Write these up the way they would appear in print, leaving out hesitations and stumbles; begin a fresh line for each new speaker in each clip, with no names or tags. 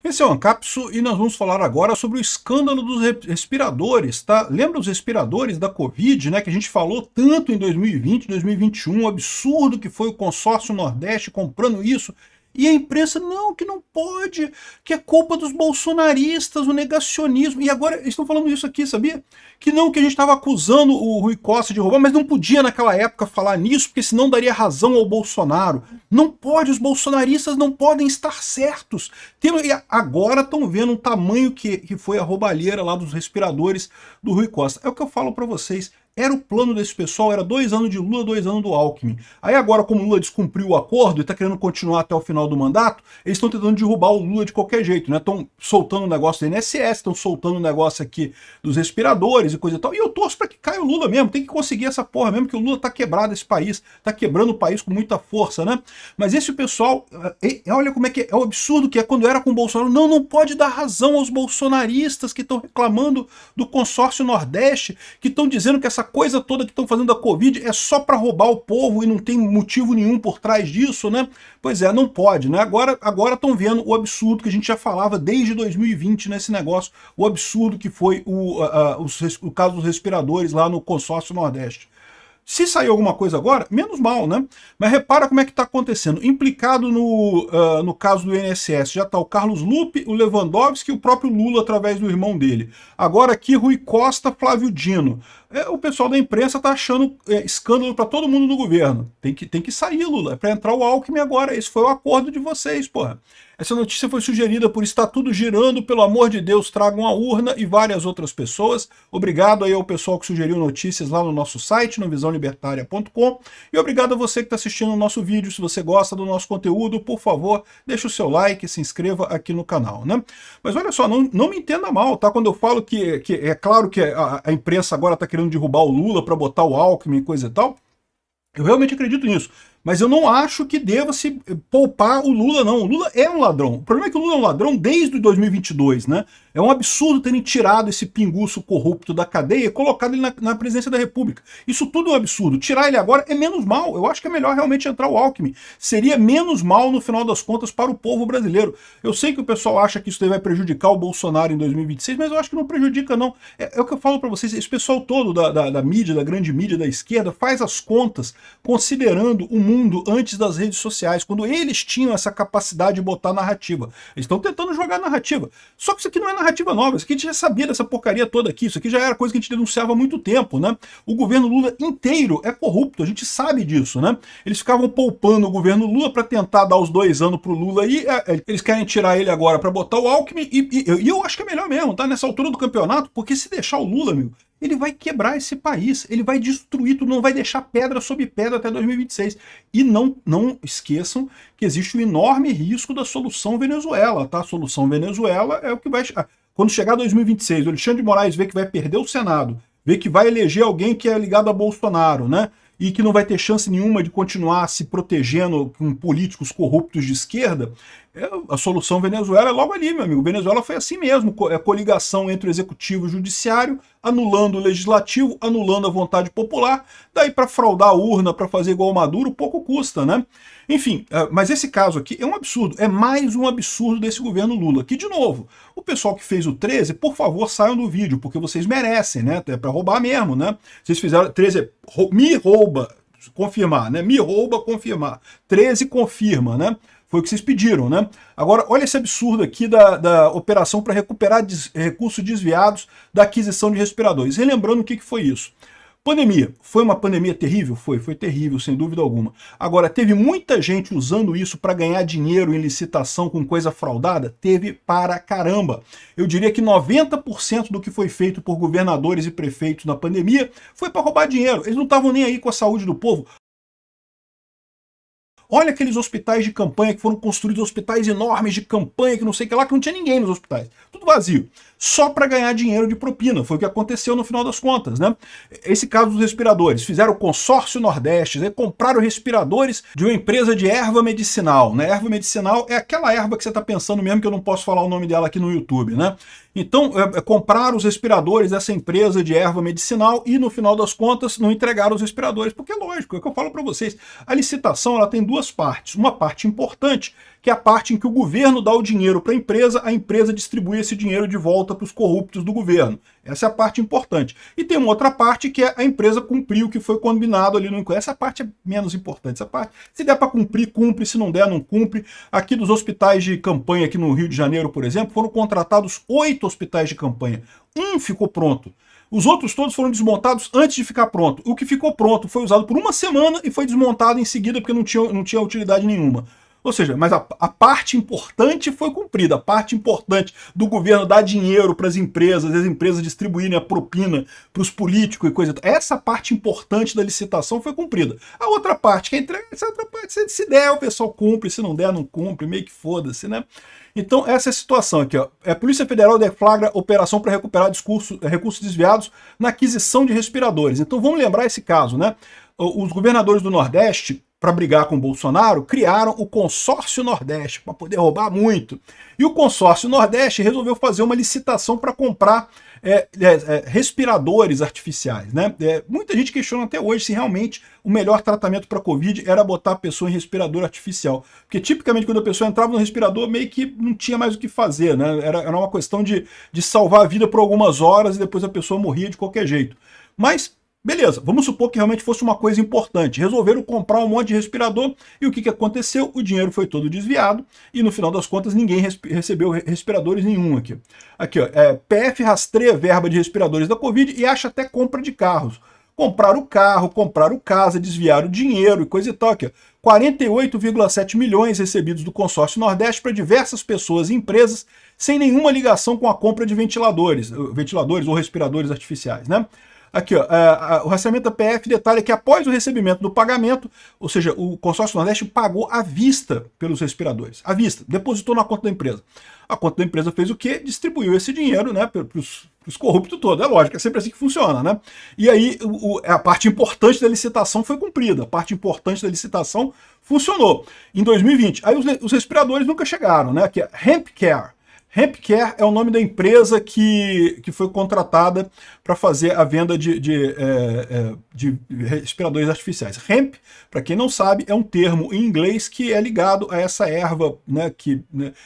Esse é o Ancapsu e nós vamos falar agora sobre o escândalo dos respiradores, tá? Lembra os respiradores da Covid, né, que a gente falou tanto em 2020, 2021, o absurdo que foi o consórcio Nordeste comprando isso, e a imprensa, não, que não pode, que é culpa dos bolsonaristas, o negacionismo, e agora eles estão falando isso aqui, sabia? Que não, que a gente estava acusando o Rui Costa de roubar, mas não podia naquela época falar nisso, porque senão daria razão ao Bolsonaro. Não pode, os bolsonaristas não podem estar certos. E agora estão vendo o tamanho que foi a roubalheira lá dos respiradores do Rui Costa. É o que eu falo para vocês. Era o plano desse pessoal, era 2 anos de Lula, 2 anos do Alckmin. Aí agora, como o Lula descumpriu o acordo e está querendo continuar até o final do mandato, eles estão tentando derrubar o Lula de qualquer jeito, né? Estão soltando o negócio do INSS, estão soltando o negócio aqui dos respiradores e coisa e tal. E eu torço para que caia o Lula mesmo, tem que conseguir essa porra mesmo, que o Lula tá quebrado esse país, tá quebrando o país com muita força, né? Mas esse pessoal, olha como é que é o absurdo que é quando era com o Bolsonaro. Não, não pode dar razão aos bolsonaristas que estão reclamando do consórcio Nordeste, que estão dizendo que essa coisa toda que estão fazendo da Covid é só para roubar o povo e não tem motivo nenhum por trás disso, né? Pois é, não pode, né? Agora estão vendo o absurdo que a gente já falava desde 2020 nesse negócio, o absurdo que foi o caso dos respiradores lá no consórcio Nordeste. Se sair alguma coisa agora, menos mal, né? Mas repara como é que está acontecendo. Implicado no caso do INSS já está o Carlos Lupe, o Lewandowski e o próprio Lula através do irmão dele. Agora aqui Rui Costa, Flávio Dino. O pessoal da imprensa está achando escândalo para todo mundo no governo. Tem que sair, Lula. É para entrar o Alckmin agora. Esse foi o acordo de vocês, porra. Essa notícia foi sugerida por Está Tudo Girando, pelo amor de Deus, tragam a urna e várias outras pessoas. Obrigado aí ao pessoal que sugeriu notícias lá no nosso site, no visãolibertaria.com. E obrigado a você que está assistindo o nosso vídeo. Se você gosta do nosso conteúdo, por favor, deixa o seu like e se inscreva aqui no canal, né? Mas olha só, não me entenda mal, tá? Quando eu falo que é claro que a imprensa agora está querendo derrubar o Lula para botar o Alckmin e coisa e tal, eu realmente acredito nisso. Mas eu não acho que deva se poupar o Lula, não. O Lula é um ladrão. O problema é que o Lula é um ladrão desde 2022, né? É um absurdo terem tirado esse pinguço corrupto da cadeia e colocado ele na presidência da República. Isso tudo é um absurdo. Tirar ele agora é menos mal. Eu acho que é melhor realmente entrar o Alckmin. Seria menos mal, no final das contas, para o povo brasileiro. Eu sei que o pessoal acha que isso daí vai prejudicar o Bolsonaro em 2026, mas eu acho que não prejudica, não. É o que eu falo para vocês. Esse pessoal todo da mídia, da grande mídia, da esquerda, faz as contas considerando o mundo antes das redes sociais, quando eles tinham essa capacidade de botar narrativa. Eles estão tentando jogar narrativa. Só que isso aqui não é narrativa nova, isso aqui a gente já sabia dessa porcaria toda aqui, isso aqui já era coisa que a gente denunciava há muito tempo, né? O governo Lula inteiro é corrupto, a gente sabe disso, né? Eles ficavam poupando o governo Lula para tentar dar os 2 anos pro Lula e eles querem tirar ele agora para botar o Alckmin e eu acho que é melhor mesmo, tá? Nessa altura do campeonato, porque se deixar o Lula, amigo, ele vai quebrar esse país, ele vai destruir tudo, não vai deixar pedra sobre pedra até 2026. E não esqueçam que existe um enorme risco da solução Venezuela, tá? A solução Venezuela é o que vai... Quando chegar 2026, o Alexandre de Moraes vê que vai perder o Senado, vê que vai eleger alguém que é ligado a Bolsonaro, né? E que não vai ter chance nenhuma de continuar se protegendo com políticos corruptos de esquerda, a solução Venezuela é logo ali, meu amigo. Venezuela foi assim mesmo, é coligação entre o executivo e o judiciário, anulando o legislativo, anulando a vontade popular, daí para fraudar a urna, para fazer igual o Maduro, pouco custa, né? Enfim, mas esse caso aqui é um absurdo, é mais um absurdo desse governo Lula, que, de novo, o pessoal que fez o 13, por favor, saiam do vídeo, porque vocês merecem, né? É para roubar mesmo, né? Vocês fizeram 13, me rouba, confirmar, né? Me rouba, confirmar. 13, confirma, né? Foi o que vocês pediram, né? Agora, olha esse absurdo aqui da operação para recuperar recursos desviados da aquisição de respiradores. Relembrando o que foi isso. Pandemia. Foi uma pandemia terrível? Foi terrível, sem dúvida alguma. Agora, teve muita gente usando isso para ganhar dinheiro em licitação com coisa fraudada? Teve para caramba. Eu diria que 90% do que foi feito por governadores e prefeitos na pandemia foi para roubar dinheiro. Eles não estavam nem aí com a saúde do povo. Olha aqueles hospitais de campanha que foram construídos, hospitais enormes de campanha, que não sei o que lá, que não tinha ninguém nos hospitais. Tudo vazio. Só para ganhar dinheiro de propina. Foi o que aconteceu no final das contas, né? Esse caso dos respiradores. Fizeram o consórcio Nordeste, né? Compraram respiradores de uma empresa de erva medicinal, né? Erva medicinal é aquela erva que você está pensando mesmo, que eu não posso falar o nome dela aqui no YouTube, né? Então, compraram os respiradores dessa empresa de erva medicinal e, no final das contas, não entregaram os respiradores. Porque, lógico, é o que eu falo para vocês. A licitação ela tem duas partes. Uma parte importante, que é a parte em que o governo dá o dinheiro para a empresa distribui esse dinheiro de volta para os corruptos do governo. Essa é a parte importante. E tem uma outra parte que é a empresa cumprir o que foi combinado ali no encontro. Essa parte é menos importante. Essa parte, se der para cumprir, cumpre. Se não der, não cumpre. Aqui dos hospitais de campanha aqui no Rio de Janeiro, por exemplo, foram contratados 8 hospitais de campanha. Um ficou pronto. Os outros todos foram desmontados antes de ficar pronto. O que ficou pronto foi usado por uma semana e foi desmontado em seguida porque não tinha utilidade nenhuma. Ou seja, mas a parte importante foi cumprida. A parte importante do governo dar dinheiro para as empresas distribuírem a propina para os políticos e coisa. Essa parte importante da licitação foi cumprida. A outra parte, que é entrega, essa outra parte, se der, o pessoal cumpre, se não der, não cumpre, meio que foda-se, né? Então, essa é a situação aqui, ó. A Polícia Federal deflagra operação para recuperar recursos desviados na aquisição de respiradores. Então, vamos lembrar esse caso, né? Os governadores do Nordeste, para brigar com o Bolsonaro, criaram o Consórcio Nordeste, para poder roubar muito. E o Consórcio Nordeste resolveu fazer uma licitação para comprar respiradores artificiais, né? Muita gente questiona até hoje se realmente o melhor tratamento para a Covid era botar a pessoa em respirador artificial. Porque tipicamente quando a pessoa entrava no respirador, meio que não tinha mais o que fazer, né? Era uma questão de salvar a vida por algumas horas e depois a pessoa morria de qualquer jeito. Mas beleza, vamos supor que realmente fosse uma coisa importante. Resolveram comprar um monte de respirador e o que aconteceu? O dinheiro foi todo desviado e no final das contas ninguém recebeu respiradores nenhum aqui. Aqui, ó, PF rastreia verba de respiradores da Covid e acha até compra de carros. Compraram o carro, compraram casa, desviaram dinheiro e coisa e tal. Aqui, 48,7 milhões recebidos do Consórcio Nordeste para diversas pessoas e empresas sem nenhuma ligação com a compra de ventiladores ou respiradores artificiais, né? Aqui, ó, o rastreamento da PF detalha que após o recebimento do pagamento, ou seja, o Consórcio Nordeste pagou à vista pelos respiradores. À vista, depositou na conta da empresa. A conta da empresa fez o quê? Distribuiu esse dinheiro, né, para os corruptos todos. É lógico, é sempre assim que funciona, né? E aí a parte importante da licitação foi cumprida, a parte importante da licitação funcionou. Em 2020, aí os respiradores nunca chegaram, né? Aqui, HempCare. HempCare é o nome da empresa que foi contratada para fazer a venda de respiradores artificiais. Hemp, para quem não sabe, é um termo em inglês que é ligado a essa erva, né, que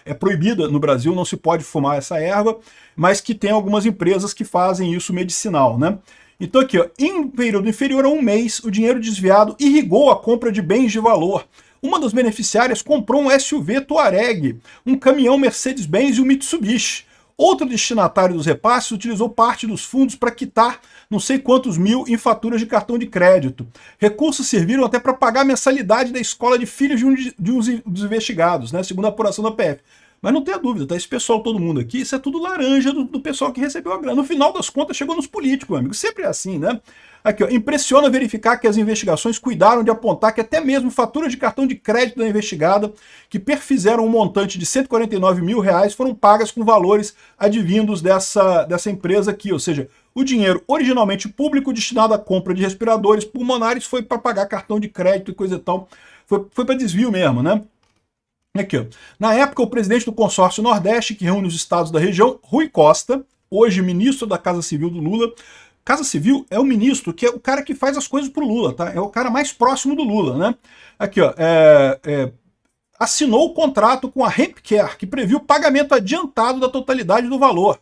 é proibida no Brasil, não se pode fumar essa erva, mas que tem algumas empresas que fazem isso medicinal, né? Então aqui, ó, em um período inferior a um mês, o dinheiro desviado irrigou a compra de bens de valor. Uma das beneficiárias comprou um SUV Touareg, um caminhão Mercedes-Benz e um Mitsubishi. Outro destinatário dos repasses utilizou parte dos fundos para quitar não sei quantos mil em faturas de cartão de crédito. Recursos serviram até para pagar a mensalidade da escola de filhos de um dos investigados, né, segundo a apuração da PF. Mas não tenha dúvida, tá? Esse pessoal, todo mundo aqui, isso é tudo laranja do pessoal que recebeu a grana. No final das contas, chegou nos políticos, meu amigo. Sempre é assim, né? Aqui, ó, impressiona verificar que as investigações cuidaram de apontar que até mesmo faturas de cartão de crédito da investigada, que perfizeram um montante de R$149 mil, foram pagas com valores advindos dessa empresa aqui. Ou seja, o dinheiro originalmente público destinado à compra de respiradores pulmonares foi para pagar cartão de crédito e coisa e tal. Foi para desvio mesmo, né? Aqui, ó. Na época, o presidente do Consórcio Nordeste, que reúne os estados da região, Rui Costa, hoje ministro da Casa Civil do Lula. Casa Civil é o ministro, que é o cara que faz as coisas pro Lula, tá? É o cara mais próximo do Lula, né? Aqui, ó, assinou o contrato com a HempCare, que previu o pagamento adiantado da totalidade do valor.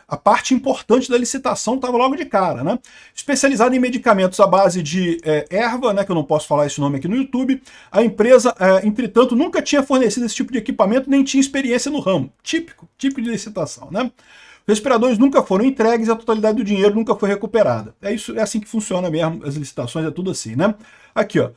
A parte importante da licitação estava logo de cara, né? Especializada em medicamentos à base de erva, né, que eu não posso falar esse nome aqui no YouTube, a empresa, entretanto, nunca tinha fornecido esse tipo de equipamento, nem tinha experiência no ramo. Típico de licitação, né? Os respiradores nunca foram entregues e a totalidade do dinheiro nunca foi recuperada. É assim que funciona mesmo, as licitações é tudo assim, né? Aqui, ó.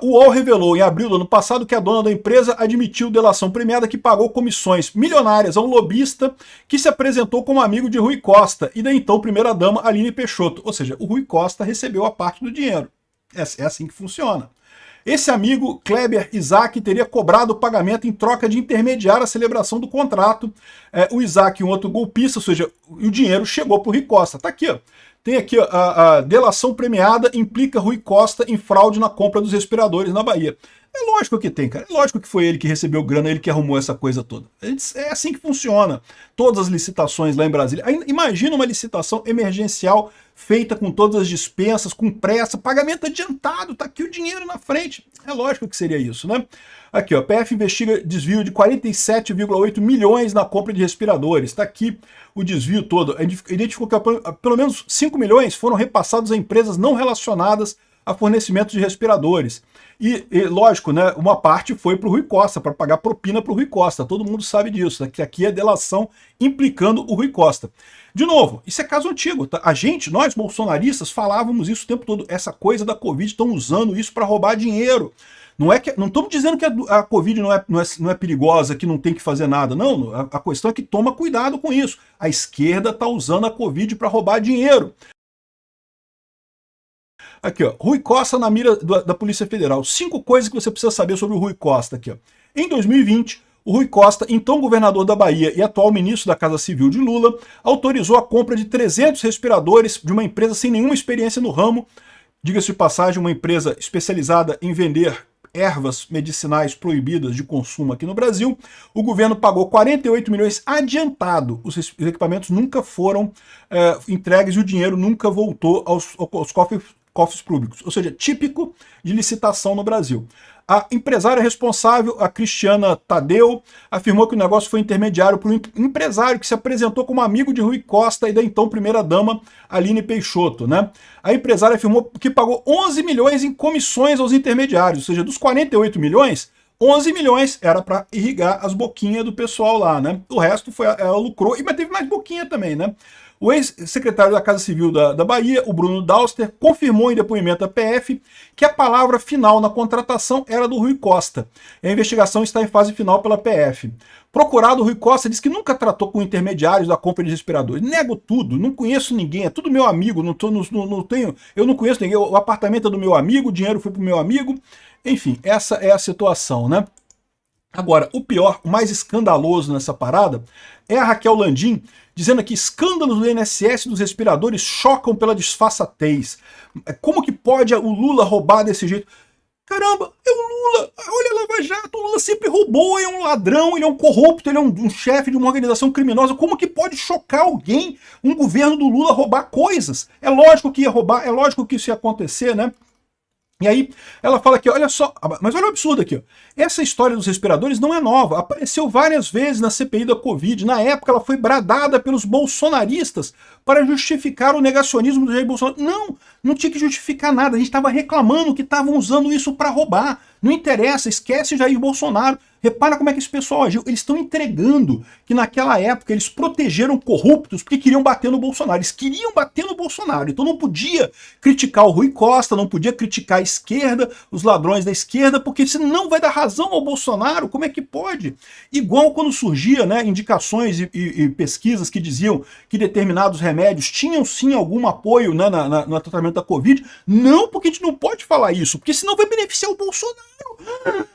O UOL revelou em abril do ano passado que a dona da empresa admitiu delação premiada que pagou comissões milionárias a um lobista que se apresentou como amigo de Rui Costa e da então primeira-dama Aline Peixoto. Ou seja, o Rui Costa recebeu a parte do dinheiro. É assim que funciona. Esse amigo, Kleber Isaac, teria cobrado o pagamento em troca de intermediar a celebração do contrato. O Isaac, um outro golpista, ou seja, o dinheiro chegou para o Rui Costa. Tá aqui, ó. Tem aqui a delação premiada implica Rui Costa em fraude na compra dos respiradores na Bahia. É lógico que tem, cara. É lógico que foi ele que recebeu grana, ele que arrumou essa coisa toda. É assim que funciona. Todas as licitações lá em Brasília. Imagina uma licitação emergencial feita com todas as dispensas, com pressa, pagamento adiantado, tá aqui o dinheiro na frente. É lógico que seria isso, né? Aqui, ó, PF investiga desvio de 47,8 milhões na compra de respiradores. Está aqui o desvio todo. Identificou que pelo menos 5 milhões foram repassados a empresas não relacionadas a fornecimento de respiradores. E lógico, né, uma parte foi para o Rui Costa, para pagar propina para o Rui Costa. Todo mundo sabe disso, né, que aqui é delação implicando o Rui Costa. De novo, isso é caso antigo. Tá? Nós bolsonaristas, falávamos isso o tempo todo. Essa coisa da Covid, estão usando isso para roubar dinheiro. Não estamos dizendo que a Covid não é perigosa, que não tem que fazer nada. Não, a questão é que toma cuidado com isso. A esquerda está usando a Covid para roubar dinheiro. Aqui, ó, Rui Costa na mira da Polícia Federal. 5 coisas que você precisa saber sobre o Rui Costa aqui, ó. Em 2020, o Rui Costa, então governador da Bahia e atual ministro da Casa Civil de Lula, autorizou a compra de 300 respiradores de uma empresa sem nenhuma experiência no ramo, diga-se de passagem, uma empresa especializada em vender ervas medicinais proibidas de consumo aqui no Brasil. O governo pagou 48 milhões adiantado. Os equipamentos nunca foram entregues e o dinheiro nunca voltou aos cofres públicos, ou seja, típico de licitação no Brasil. A empresária responsável, a Cristiana Tadeu, afirmou que o negócio foi intermediário para um empresário que se apresentou como amigo de Rui Costa e da então primeira-dama Aline Peixoto. Né? A empresária afirmou que pagou 11 milhões em comissões aos intermediários, ou seja, dos 48 milhões, 11 milhões era para irrigar as boquinhas do pessoal lá. Né? O resto ela lucrou, mas teve mais boquinha também. Né? O ex-secretário da Casa Civil da Bahia, o Bruno Dauster, confirmou em depoimento à PF que a palavra final na contratação era do Rui Costa. A investigação está em fase final pela PF. Procurado, o Rui Costa disse que nunca tratou com intermediários da compra de respiradores. Nego tudo, não conheço ninguém, é tudo meu amigo, eu não conheço ninguém, o apartamento é do meu amigo, o dinheiro foi pro meu amigo. Enfim, essa é a situação, né? Agora, o pior, o mais escandaloso nessa parada é a Raquel Landim dizendo que escândalos do INSS dos respiradores chocam pela disfarçatez. Como que pode o Lula roubar desse jeito? Caramba, é o Lula, olha a Lava Jato, o Lula sempre roubou, é um ladrão, ele é um corrupto, ele é um chefe de uma organização criminosa. Como que pode chocar alguém, um governo do Lula, roubar coisas? É lógico que ia roubar, é lógico que isso ia acontecer, né? E aí ela fala aqui, olha só, mas olha o absurdo aqui, ó. Essa história dos respiradores não é nova, apareceu várias vezes na CPI da Covid. Na época ela foi bradada pelos bolsonaristas para justificar o negacionismo do Jair Bolsonaro. Não tinha que justificar nada, a gente estava reclamando que estavam usando isso para roubar. Não interessa, esquece Jair Bolsonaro. Repara como é que esse pessoal agiu. Eles estão entregando que naquela época eles protegeram corruptos porque queriam bater no Bolsonaro. Eles queriam bater no Bolsonaro. Então não podia criticar o Rui Costa, não podia criticar a esquerda, os ladrões da esquerda, porque senão vai dar razão ao Bolsonaro. Como é que pode? Igual quando surgia, né, indicações e pesquisas que diziam que determinados remédios tinham sim algum apoio, né, no tratamento da Covid. Não, porque a gente não pode falar isso, porque senão vai beneficiar o Bolsonaro.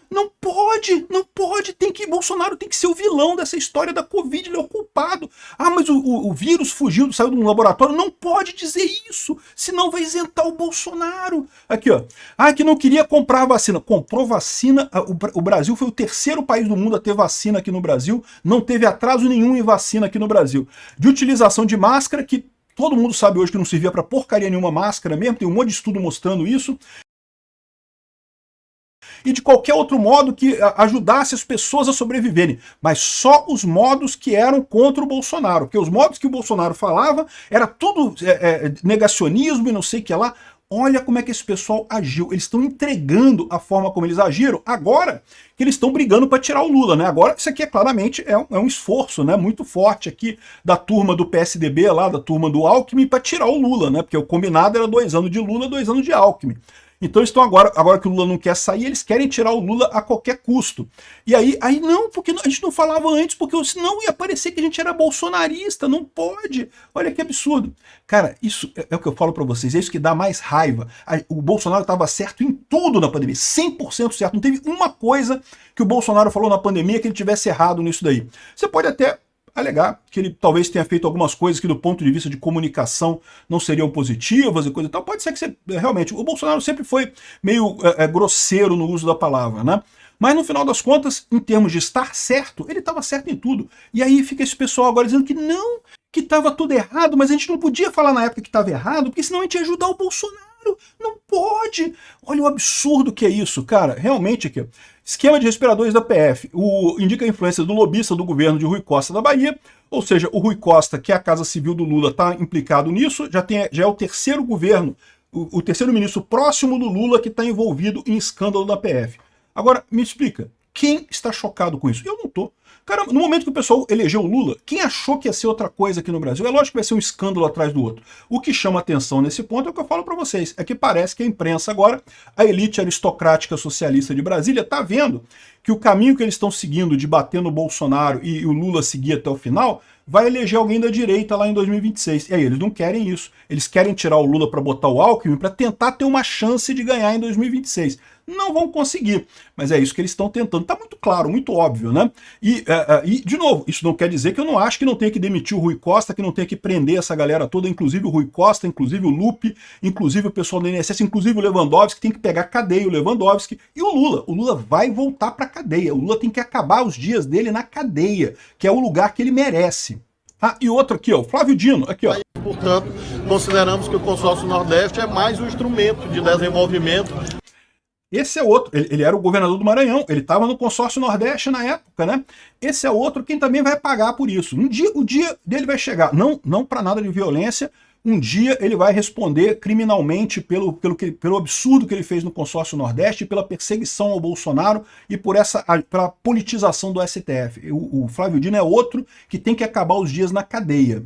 Não pode, Bolsonaro tem que ser o vilão dessa história da Covid, ele é o culpado. Ah, mas o vírus saiu de um laboratório, não pode dizer isso, senão vai isentar o Bolsonaro. Aqui, ó, que não queria comprar vacina, comprou vacina, o Brasil foi o terceiro país do mundo a ter vacina aqui no Brasil, não teve atraso nenhum em vacina aqui no Brasil. De utilização de máscara, que todo mundo sabe hoje que não servia pra porcaria nenhuma máscara mesmo, tem um monte de estudo mostrando isso. E de qualquer outro modo que ajudasse as pessoas a sobreviverem. Mas só os modos que eram contra o Bolsonaro. Porque os modos que o Bolsonaro falava era tudo negacionismo e não sei o que lá. Olha como é que esse pessoal agiu. Eles estão entregando a forma como eles agiram agora que eles estão brigando para tirar o Lula, né? Agora isso aqui claramente é um esforço, né, muito forte aqui da turma do PSDB, lá da turma do Alckmin, para tirar o Lula, né? Porque o combinado era 2 anos de Lula, 2 anos de Alckmin. Então eles estão agora que o Lula não quer sair, eles querem tirar o Lula a qualquer custo. E aí não, porque a gente não falava antes, porque senão ia parecer que a gente era bolsonarista, não pode. Olha que absurdo. Cara, isso é o que eu falo pra vocês, é isso que dá mais raiva. O Bolsonaro estava certo em tudo na pandemia, 100% certo. Não teve uma coisa que o Bolsonaro falou na pandemia que ele tivesse errado nisso daí. Você pode até alegar que ele talvez tenha feito algumas coisas que do ponto de vista de comunicação não seriam positivas e coisa e tal. Pode ser que você, realmente, o Bolsonaro sempre foi meio grosseiro no uso da palavra, né? Mas no final das contas, em termos de estar certo, ele estava certo em tudo. E aí fica esse pessoal agora dizendo que não, que estava tudo errado, mas a gente não podia falar na época que estava errado, porque senão a gente ia ajudar o Bolsonaro. Não pode! Olha o absurdo que é isso, cara. Realmente aqui, esquema de respiradores da PF. Indica a influência do lobista do governo de Rui Costa da Bahia, ou seja, o Rui Costa, que é a Casa Civil do Lula, está implicado nisso, já é o terceiro governo, o terceiro ministro próximo do Lula que está envolvido em escândalo da PF. Agora, me explica, quem está chocado com isso? Eu não tô. Cara, no momento que o pessoal elegeu o Lula, quem achou que ia ser outra coisa aqui no Brasil? É lógico que vai ser um escândalo atrás do outro. O que chama atenção nesse ponto é o que eu falo para vocês, é que parece que a imprensa agora, a elite aristocrática socialista de Brasília, está vendo que o caminho que eles estão seguindo de bater no Bolsonaro e o Lula seguir até o final, vai eleger alguém da direita lá em 2026. E aí eles não querem isso. Eles querem tirar o Lula para botar o Alckmin para tentar ter uma chance de ganhar em 2026. Não vão conseguir, mas é isso que eles estão tentando. Tá muito claro, muito óbvio, né? E, de novo, isso não quer dizer que eu não acho que não tenha que demitir o Rui Costa, que não tenha que prender essa galera toda, inclusive o Rui Costa, inclusive o Lupe, inclusive o pessoal do INSS, inclusive o Lewandowski, que tem que pegar cadeia, o Lewandowski e o Lula. O Lula vai voltar para cadeia. O Lula tem que acabar os dias dele na cadeia, que é o lugar que ele merece. Ah, e outro aqui, ó, o Flávio Dino, aqui, ó.
Portanto, consideramos que o Consórcio Nordeste é mais um instrumento de desenvolvimento.
Esse é outro, ele era o governador do Maranhão, ele estava no Consórcio Nordeste na época, né? Esse é outro quem também vai pagar por isso. O dia dele vai chegar, não para nada de violência, um dia ele vai responder criminalmente pelo absurdo que ele fez no Consórcio Nordeste, pela perseguição ao Bolsonaro e pela politização do STF. O Flávio Dino é outro que tem que acabar os dias na cadeia.